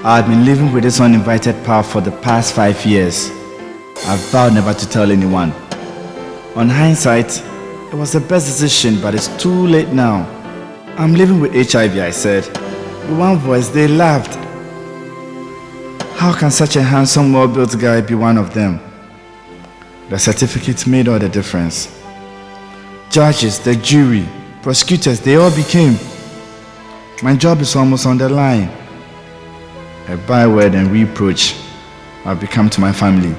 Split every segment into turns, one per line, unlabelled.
I had been living with this uninvited power for the past 5 years. I've vowed never to tell anyone. On hindsight, it was the best decision, but it's too late now. I'm living with HIV, I said. With one voice, they laughed. How can such a handsome, well-built guy be one of them? The certificate made all the difference. Judges, the jury, prosecutors, they all became. My job is almost on the line. A byword and reproach have become to my family.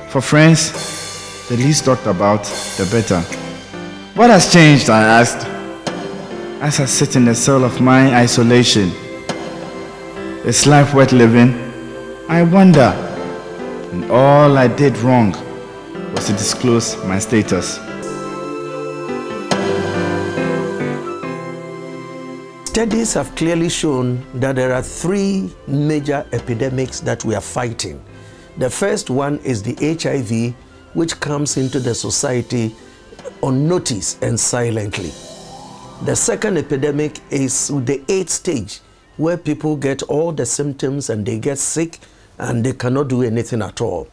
For friends, the least talked about, the better. What has changed, I asked, as I sit in the cell of my isolation. Is life worth living? I wonder. And all I did wrong was to disclose my status.
Studies have clearly shown that there are 3 major epidemics that we are fighting. The first one is the HIV, which comes into the society unnoticed and silently. The second epidemic is the AIDS stage, where people get all the symptoms and they get sick and they cannot do anything at all.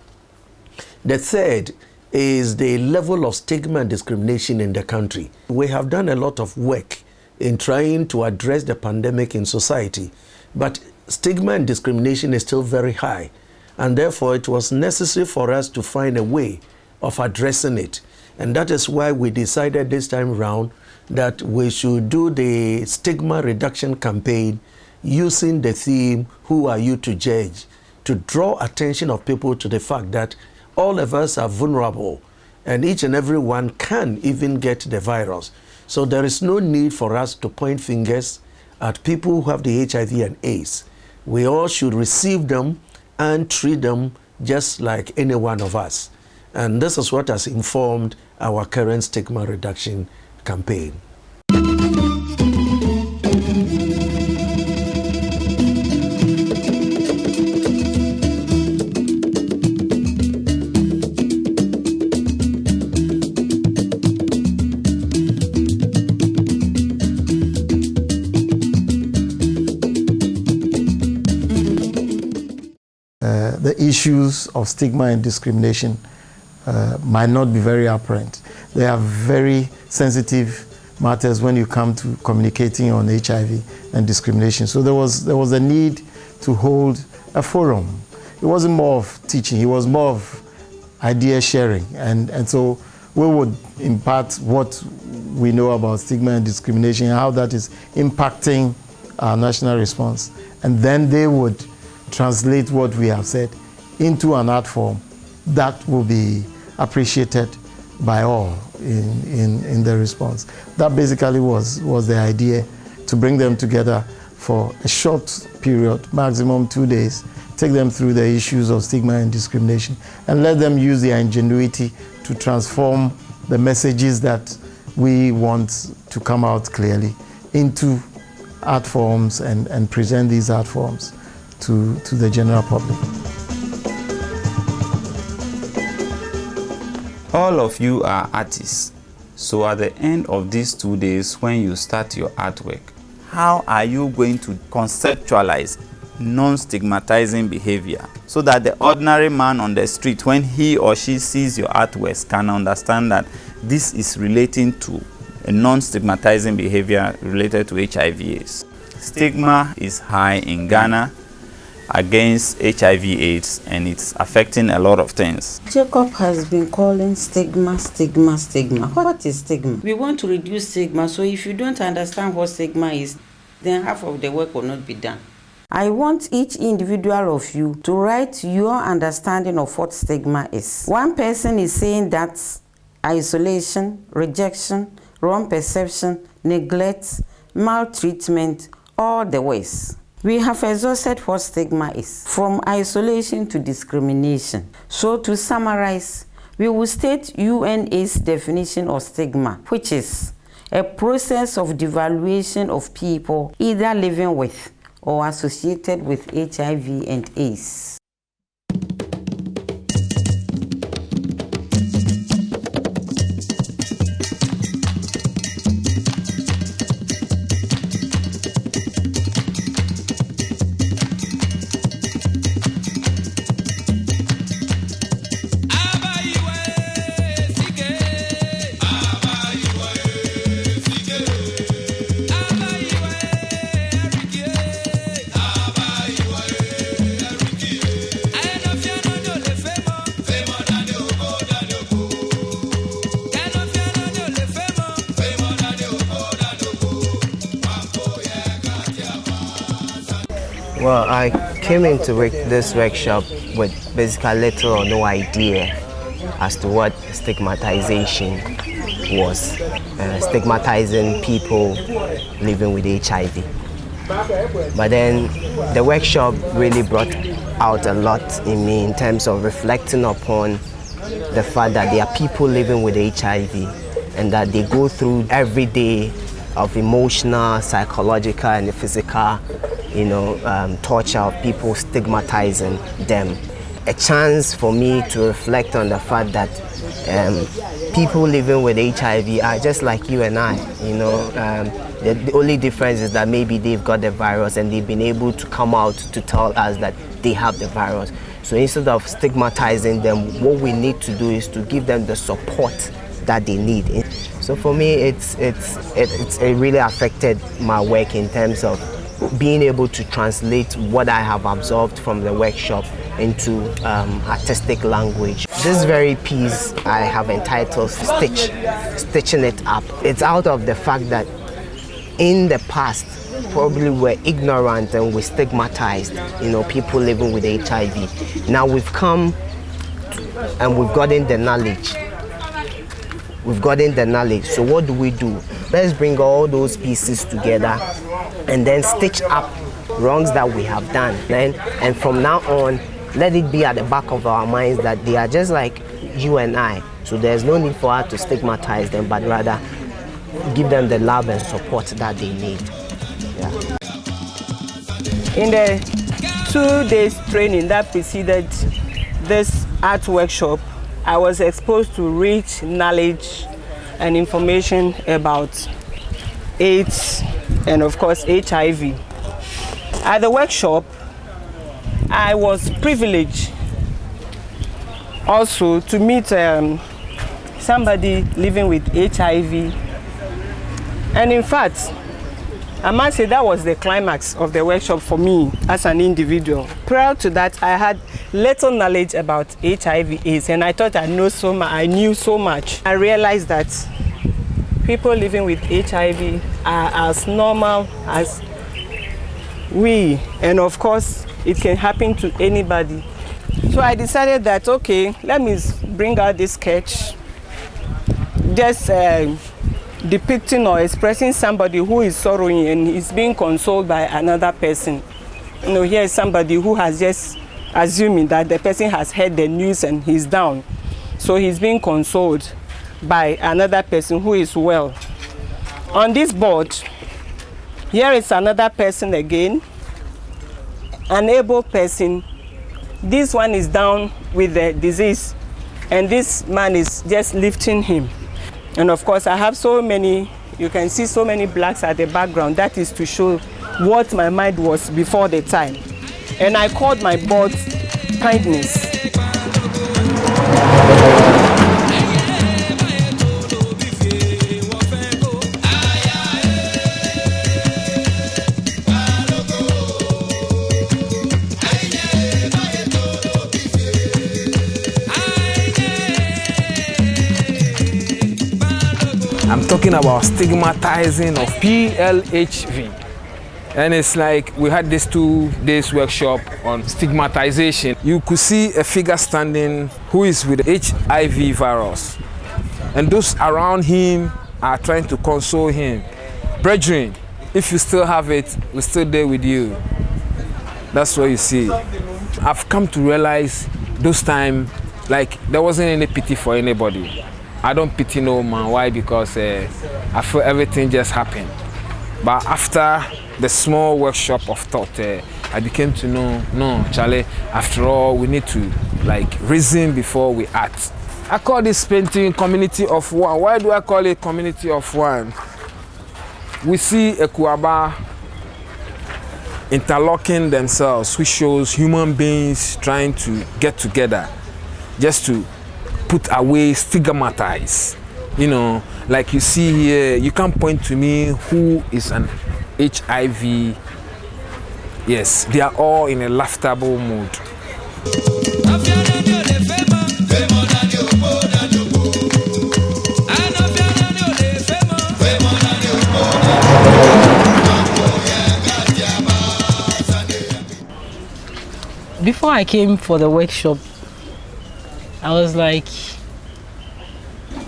The third is the level of stigma and discrimination in the country. We have done a lot of work in trying to address the pandemic in society, but stigma and discrimination is still very high, and therefore it was necessary for us to find a way of addressing it. And that is why we decided this time around that we should do the stigma reduction campaign using the theme, "Who are you to judge?" to draw attention of people to the fact that all of us are vulnerable and each and every one can even get the virus. So there is no need for us to point fingers at people who have the HIV and AIDS. We all should receive them and treat them just like any one of us. And this is what has informed our current stigma reduction campaign.
The issues of stigma and discrimination might not be very apparent. They are very sensitive matters when you come to communicating on HIV and discrimination. So there was a need to hold a forum. It wasn't more of teaching, it was more of idea sharing. And so we would impart what we know about stigma and discrimination and how that is impacting our national response. And then they would translate what we have said into an art form that will be appreciated by all in the response. That basically was the idea, to bring them together for a short period, maximum 2 days, take them through the issues of stigma and discrimination, and let them use their ingenuity to transform the messages that we want to come out clearly into art forms and present these art forms to the general public.
All of you are artists, so at the end of these 2 days when you start your artwork, how are you going to conceptualize non-stigmatizing behavior so that the ordinary man on the street, when he or she sees your artworks, can understand that this is relating to a non-stigmatizing behavior related to HIV/AIDS? Stigma is high in Ghana against HIV/AIDS, and it's affecting a lot of things.
Jacob has been calling stigma, stigma, stigma. What is stigma? We want to reduce stigma, so if you don't understand what stigma is, then half of the work will not be done. I want each individual of you to write your understanding of what stigma is. One person is saying that isolation, rejection, wrong perception, neglect, maltreatment, all the ways. We have exhausted what stigma is, from isolation to discrimination. So to summarize, we will state UNA's definition of stigma, which is a process of devaluation of people either living with or associated with HIV and AIDS.
Well, I came into this workshop with basically little or no idea as to what stigmatization was, stigmatizing people living with HIV. But then the workshop really brought out a lot in me in terms of reflecting upon the fact that there are people living with HIV and that they go through every day of emotional, psychological, and physical, torture of people stigmatizing them. A chance for me to reflect on the fact that people living with HIV are just like you and I. The only difference is that maybe they've got the virus and they've been able to come out to tell us that they have the virus. So instead of stigmatizing them, what we need to do is to give them the support that they need. So for me, it really affected my work in terms of being able to translate what I have absorbed from the workshop into artistic language. This very piece I have entitled Stitching It Up. It's out of the fact that in the past, probably we're ignorant and we stigmatized, people living with HIV. Now we've come and we've gotten the knowledge. So what do? Let's bring all those pieces together and then stitch up wrongs that we have done. And from now on, let it be at the back of our minds that they are just like you and I. So there's no need for us to stigmatize them, but rather give them the love and support that they need. Yeah.
In the 2 days training that preceded this art workshop, I was exposed to rich knowledge and information about AIDS and of course HIV. At the workshop, I was privileged also to meet somebody living with HIV. And in fact, I must say that was the climax of the workshop for me as an individual. Prior to that, I had little knowledge about HIV/AIDS, and I thought I knew so much. I realized that people living with HIV are as normal as we, and of course, it can happen to anybody. So I decided that, okay, let me bring out this sketch, just depicting or expressing somebody who is sorrowing and is being consoled by another person. Here is somebody who has just assuming that the person has heard the news and he's down. So he's being consoled by another person who is well. On this board, here is another person again, an able person. This one is down with the disease, and this man is just lifting him. And of course, I have so many, you can see so many blacks at the background. That is to show what my mind was before the time. And I called my board kindness.
I'm talking about stigmatizing of PLHV. And it's like we had this 2 days workshop on stigmatization. You could see a figure standing who is with HIV virus. And those around him are trying to console him. Brethren, if you still have it, we're still there with you. That's what you see. I've come to realize those times, like there wasn't any pity for anybody. I don't pity no man. Why? Because I feel everything just happened. But after the small workshop of thought, I became to know, no, Charlie, after all, we need to reason before we act. I call this painting community of one. Why do I call it community of one? We see a Kuaba interlocking themselves, which shows human beings trying to get together just to put away stigmatize. Like you see here, you can't point to me who is an HIV. Yes, they are all in a laughable mood.
Before I came for the workshop, I was like,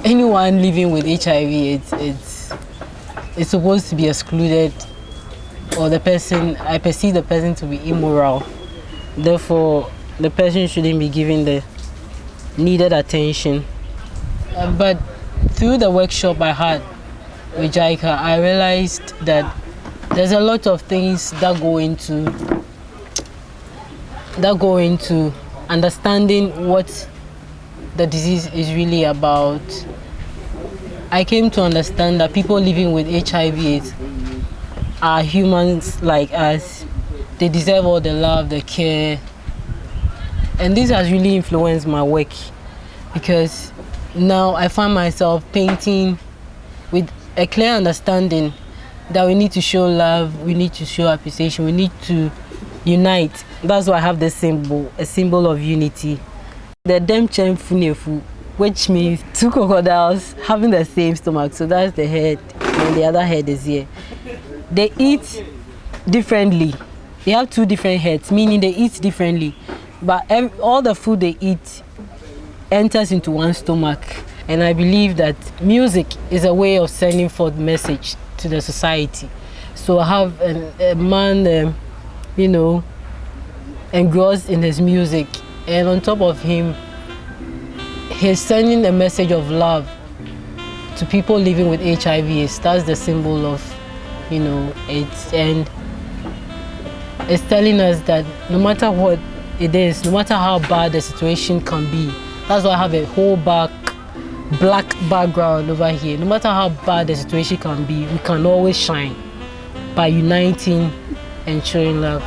anyone living with HIV, it's supposed to be excluded, or I perceive the person to be immoral. Therefore, the person shouldn't be given the needed attention. But through the workshop I had with JICA, I realized that there's a lot of things that go into understanding what the disease is really about. I came to understand that people living with HIV are humans like us. They deserve all the love, the care. And this has really influenced my work, because now I find myself painting with a clear understanding that we need to show love, we need to show appreciation, we need to unite. That's why I have this symbol, a symbol of unity. The Demchem Funefu, which means two crocodiles having the same stomach. So that's the head, and the other head is here. They eat differently. They have two different heads, meaning they eat differently. But all the food they eat enters into one stomach. And I believe that music is a way of sending forth message to the society. So I have a man, engrossed in his music, and on top of him, he's sending a message of love to people living with HIV. That's the symbol of, it, and it's telling us that no matter what it is, no matter how bad the situation can be, that's why I have a whole black background over here. No matter how bad the situation can be, we can always shine by uniting and showing love.